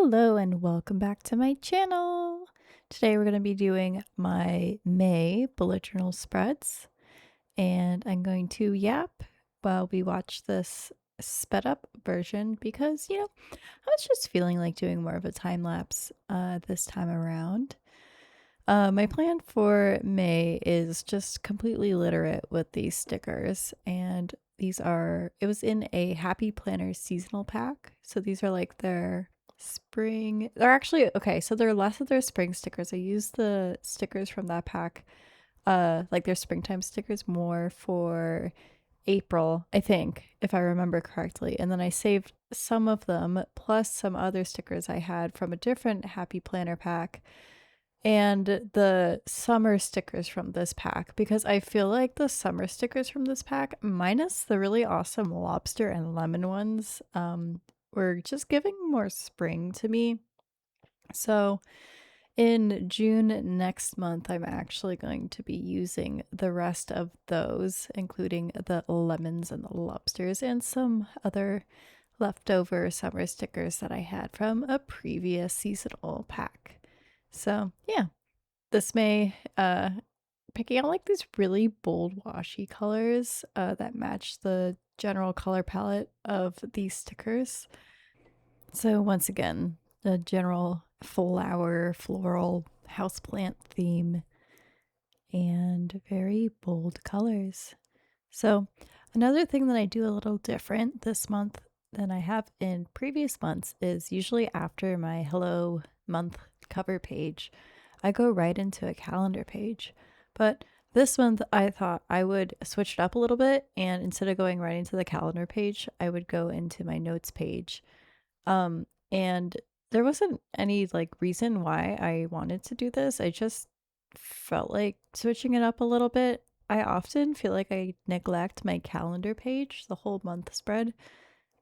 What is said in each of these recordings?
Hello and welcome back to my channel. Today we're going to be doing my May bullet journal spreads, and I'm going to yap while we watch this sped up version because, I was just feeling like doing more of a time lapse this time around. My plan for May is just completely literate with these stickers, and it was in a Happy Planner seasonal pack. So these are like their spring, they're actually, okay, so they're less of their spring stickers. I use the stickers from that pack, like their springtime stickers more for April, I think, if I remember correctly. And then I saved some of them plus some other stickers I had from a different Happy Planner pack and the summer stickers from this pack, because I feel like the summer stickers from this pack, minus the really awesome lobster and lemon ones, were just giving more spring to me. So in June next month, I'm actually going to be using the rest of those, including the lemons and the lobsters and some other leftover summer stickers that I had from a previous seasonal pack. So yeah, this May, picking out like these really bold washy colors that match the general color palette of these stickers. So once again, the general floral houseplant theme and very bold colors. So another thing that I do a little different this month than I have in previous months is usually after my hello month cover page, I go right into a calendar page. But this month I thought I would switch it up a little bit, and instead of going right into the calendar page, I would go into my notes page. And there wasn't any like reason why I wanted to do this. I just felt like switching it up a little bit. I often feel like I neglect my calendar page, the whole month spread,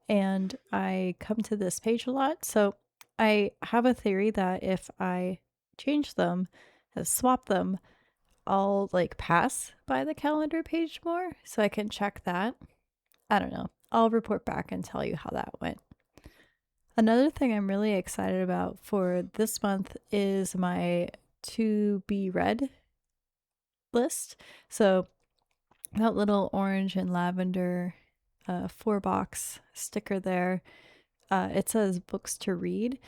and I come to this page a lot. So I have a theory that if I change them, swap them, I'll like pass by the calendar page more so I can check that. I don't know. I'll report back and tell you how that went. Another thing I'm really excited about for this month is my to be read list. So that little orange and lavender 4-box sticker there, it says books to read.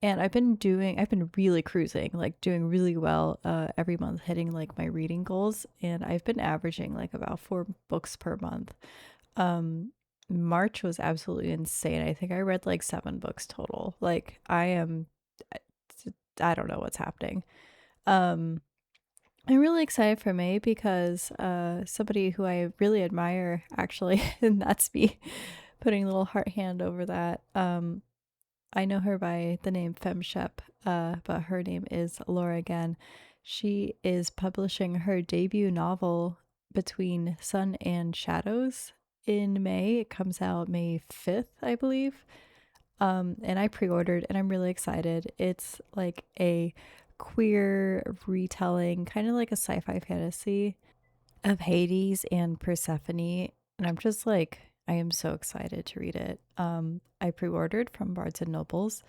And I've been really cruising, like doing really well every month, hitting like my reading goals. And I've been averaging like about 4 books per month. Um, March was absolutely insane. I think I read like 7 books total. Like I don't know what's happening. Um, I'm really excited for May because somebody who I really admire actually, and that's me putting a little heart hand over that. I know her by the name FemShep, but her name is Laura again. She is publishing her debut novel, Between Sun and Shadows, in May. It comes out May 5th, I believe. And I pre-ordered and I'm really excited. It's like a queer retelling, kind of like a sci-fi fantasy of Hades and Persephone. And I'm just like, I am so excited to read it. I pre-ordered from Barnes and Nobles,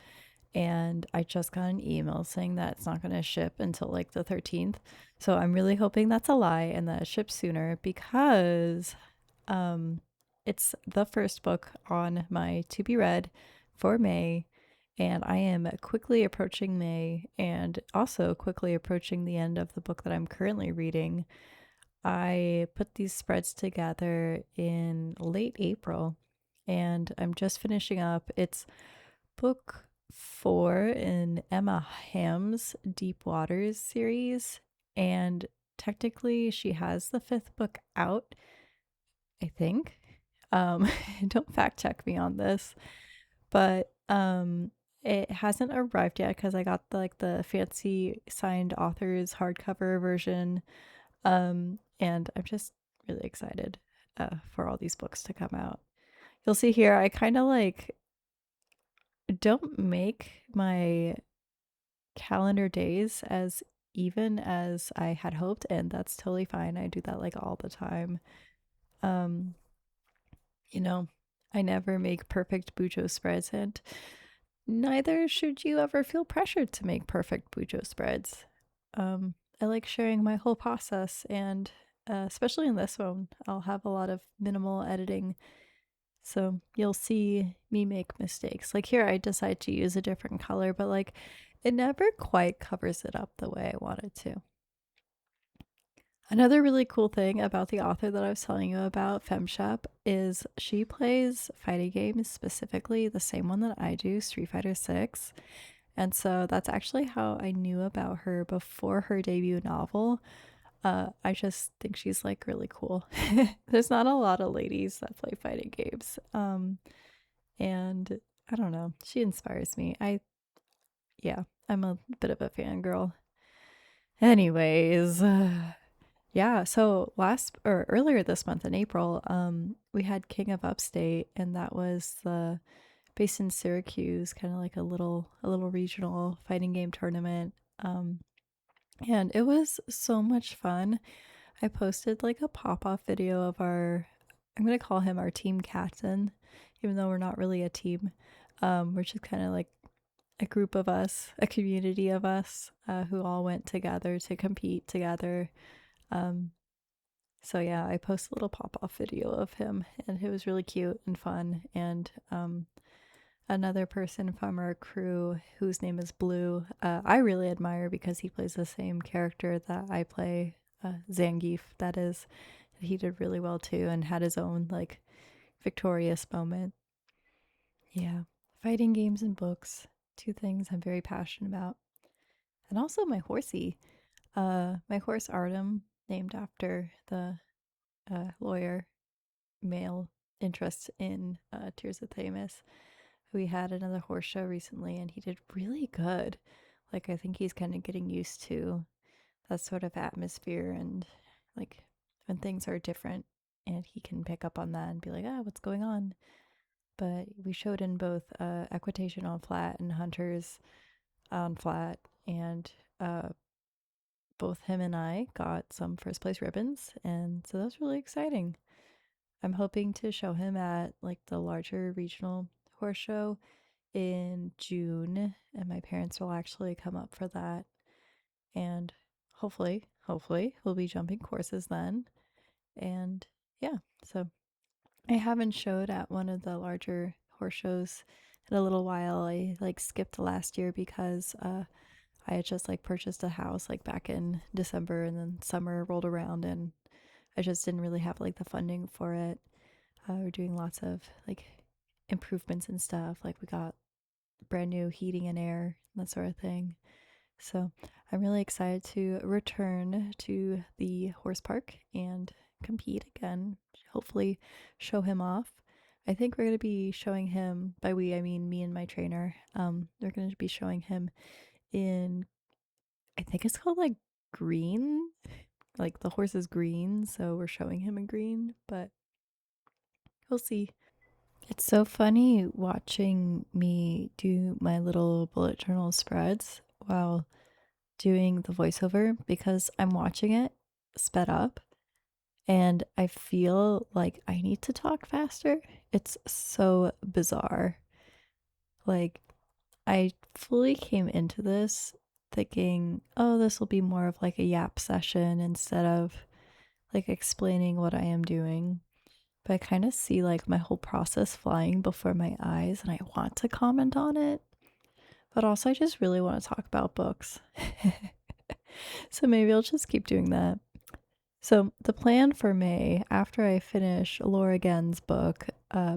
and I just got an email saying that it's not going to ship until like the 13th. So I'm really hoping that's a lie and that it ships sooner, because um, it's the first book on my to be read for May, and I am quickly approaching May and also quickly approaching the end of the book that I'm currently reading. I put these spreads together in late April, and I'm just finishing up. It's book 4 in Emma Hamm's Deep Waters series, and technically she has the 5th book out, I think. Um, don't fact check me on this, but it hasn't arrived yet because I got the fancy signed author's hardcover version. And I'm just really excited for all these books to come out. You'll see here, I kind of like don't make my calendar days as even as I had hoped, and that's totally fine. I do that like all the time. Um, you know, I never make perfect Bujo spreads, and neither should you ever feel pressured to make perfect bujo spreads. I like sharing my whole process, and especially in this one, I'll have a lot of minimal editing. So you'll see me make mistakes. Like here, I decide to use a different color, but like it never quite covers it up the way I want it to. Another really cool thing about the author that I was telling you about, FemShep, is she plays fighting games, specifically the same one that I do, Street Fighter 6. And so that's actually how I knew about her before her debut novel. I just think she's like really cool. There's not a lot of ladies that play fighting games. And I don't know, she inspires me. Yeah, I'm a bit of a fangirl. Anyways, yeah, so last or earlier this month in April, we had King of Upstate, and that was the based in Syracuse, kind of like a little regional fighting game tournament. Um, and it was so much fun. I posted like a pop-off video of I'm gonna call him our team captain, even though we're not really a team. We're just kind of like a group of us, a community of us, who all went together to compete together. Um, so yeah, I posted a little pop-off video of him, and it was really cute and fun. And another person from our crew whose name is Blue, I really admire because he plays the same character that I play, Zangief, that is. He did really well too and had his own like victorious moment. Yeah, fighting games and books, two things I'm very passionate about. And also my horsey, my horse Artem, named after the lawyer, male interest in Tears of Themis. We had another horse show recently and he did really good. Like, I think he's kind of getting used to that sort of atmosphere and like when things are different, and he can pick up on that and be like, what's going on? But we showed in both equitation on flat and hunters on flat, and both him and I got some first place ribbons, and so that's really exciting. I'm hoping to show him at like the larger regional horse show in June, and my parents will actually come up for that. And hopefully, we'll be jumping courses then. And yeah, so I haven't showed at one of the larger horse shows in a little while. I like skipped last year because I had just like purchased a house like back in December, and then summer rolled around and I just didn't really have like the funding for it. We're doing lots of like improvements and stuff. Like we got brand new heating and air, that sort of thing. So I'm really excited to return to the horse park and compete again. Hopefully, show him off. I think we're going to be showing him, by we, I mean me and my trainer. We're going to be showing him in, I think it's called like green. Like the horse is green, so we're showing him in green, but we'll see. It's so funny watching me do my little bullet journal spreads while doing the voiceover because I'm watching it sped up and I feel like I need to talk faster. It's so bizarre. Like, I fully came into this thinking, oh, this will be more of like a yap session instead of like explaining what I am doing. But I kind of see like my whole process flying before my eyes and I want to comment on it. But also, I just really want to talk about books. So maybe I'll just keep doing that. So the plan for May, after I finish Laura Genn's book,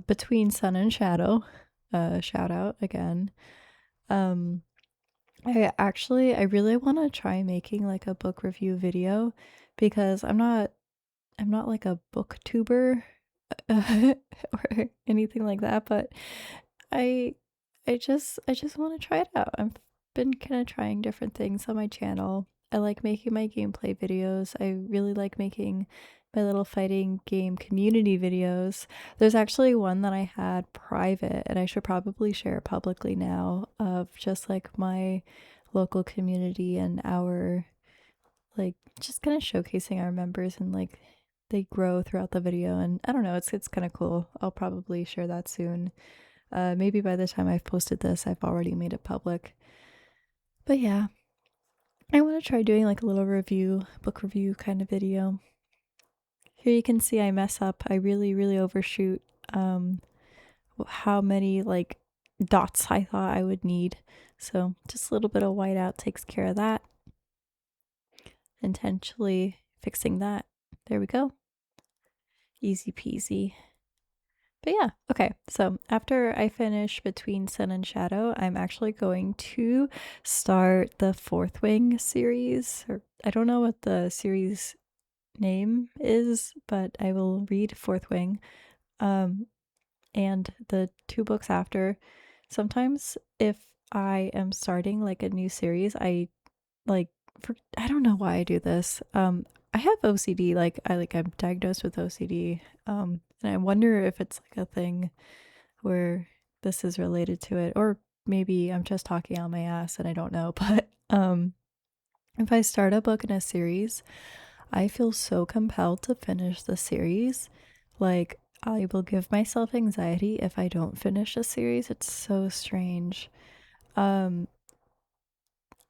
Between Sun and Shadow, shout out again. Um, I really want to try making like a book review video because I'm not like a booktuber or anything like that, but I I just want to try it out. I've been kind of trying different things on my channel. I like making my gameplay videos. I really like making my little fighting game community videos. There's actually one that I had private and I should probably share it publicly now, of just like my local community and our like just kind of showcasing our members, and like they grow throughout the video, and I don't know, it's kind of cool. I'll probably share that soon. Maybe by the time I've posted this, I've already made it public. But yeah, I want to try doing like a little book review kind of video. Here you can see I mess up. I really overshoot how many like dots I thought I would need. So just a little bit of whiteout takes care of that. Intentionally fixing that. There we go. Easy peasy. But yeah, okay. So after I finish Between Sun and Shadow, I'm actually going to start the Fourth Wing series. Or I don't know what the series name is, but I will read Fourth Wing. And the 2 books after. Sometimes if I am starting like a new series, I like I don't know why I do this. I have OCD, I'm diagnosed with OCD. And I wonder if it's like a thing where this is related to it, or maybe I'm just talking on my ass and I don't know. But if I start a book in a series, I feel so compelled to finish the series. Like, I will give myself anxiety if I don't finish a series. It's so strange. Um,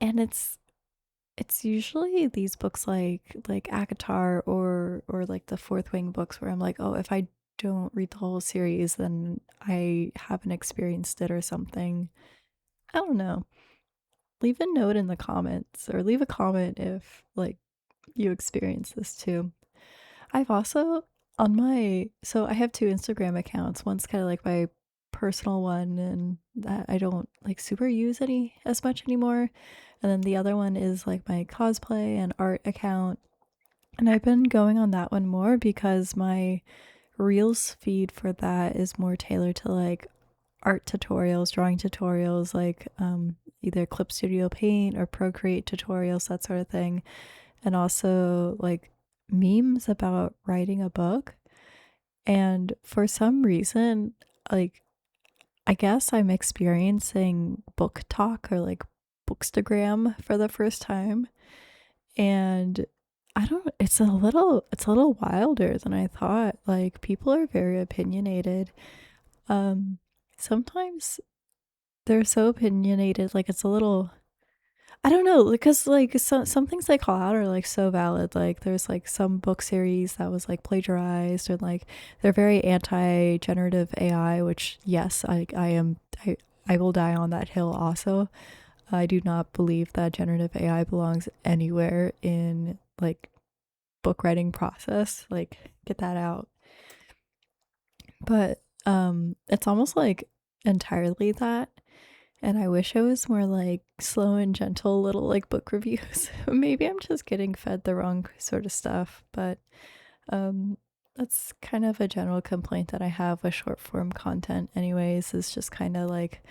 and it's usually these books like ACOTAR or like the Fourth Wing books where I'm like, oh, if I don't read the whole series, then I haven't experienced it or something. I don't know. Leave a note in the comments or leave a comment if like you experience this too. I've also so I have 2 Instagram accounts. One's kind of like my personal one and that I don't like super use any as much anymore. And then the other one is like my cosplay and art account. And I've been going on that one more because my Reels feed for that is more tailored to like art tutorials, drawing tutorials, like either Clip Studio Paint or Procreate tutorials, that sort of thing. And also like memes about writing a book. And for some reason, like, I guess I'm experiencing book talk or like bookstagram for the first time. And I don't, it's a little wilder than I thought. Like, people are very opinionated. Um, Sometimes they're so opinionated, like, it's a little, I don't know, because like some things they call out are like so valid. Like there's like some book series that was like plagiarized, and like they're very anti generative AI, which yes, I will die on that hill also. I do not believe that generative AI belongs anywhere in like book writing process. Like get that out. But it's almost like entirely that. And I wish I was more like slow and gentle little like book reviews. Maybe I'm just getting fed the wrong sort of stuff, but um that's kind of a general complaint that I have with short form content anyways, is just kind of like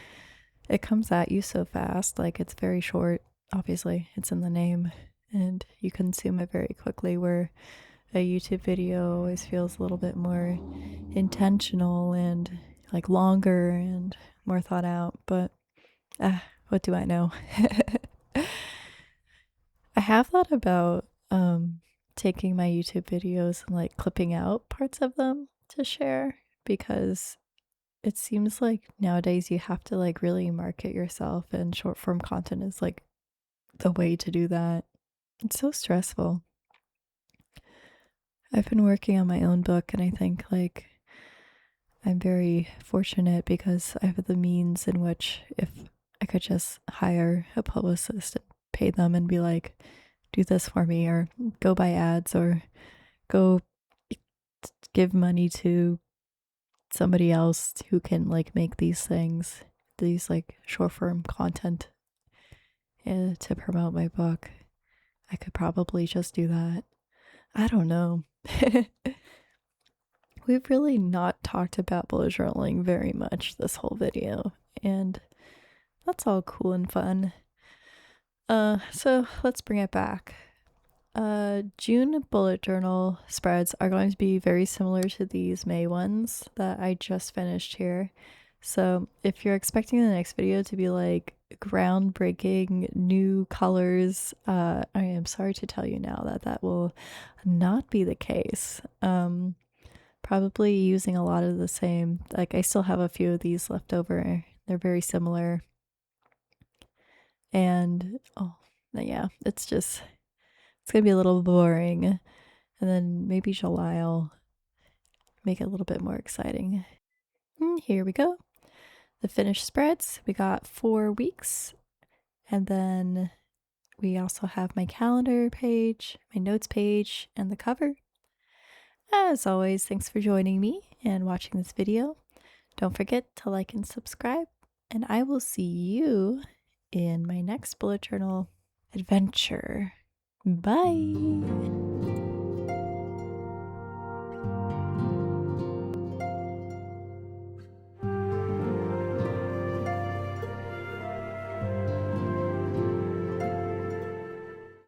it comes at you so fast, like it's very short. Obviously, it's in the name and you consume it very quickly, where a YouTube video always feels a little bit more intentional and like longer and more thought out, but what do I know? I have thought about taking my YouTube videos and like clipping out parts of them to share, because it seems like nowadays you have to like really market yourself, and short form content is like the way to do that. It's so stressful. I've been working on my own book, and I think like I'm very fortunate because I have the means in which, if I could just hire a publicist and pay them and be like, do this for me, or go buy ads, or go give money to somebody else who can like make these things, these like short form content to promote my book. I could probably just do that. I don't know. We've really not talked about bullet journaling very much this whole video, and that's all cool and fun. So let's bring it back. June bullet journal spreads are going to be very similar to these May ones that I just finished here. So if you're expecting the next video to be like groundbreaking new colors, I am sorry to tell you now that that will not be the case. Probably using a lot of the same. Like, I still have a few of these left over. They're very similar. And, oh, yeah, it's gonna be a little boring. And then maybe July I'll make it a little bit more exciting. Here we go. The finished spreads. We got 4 weeks. And then we also have my calendar page, my notes page, and the cover. As always, thanks for joining me and watching this video. Don't forget to like and subscribe, and I will see you in my next bullet journal adventure. Bye!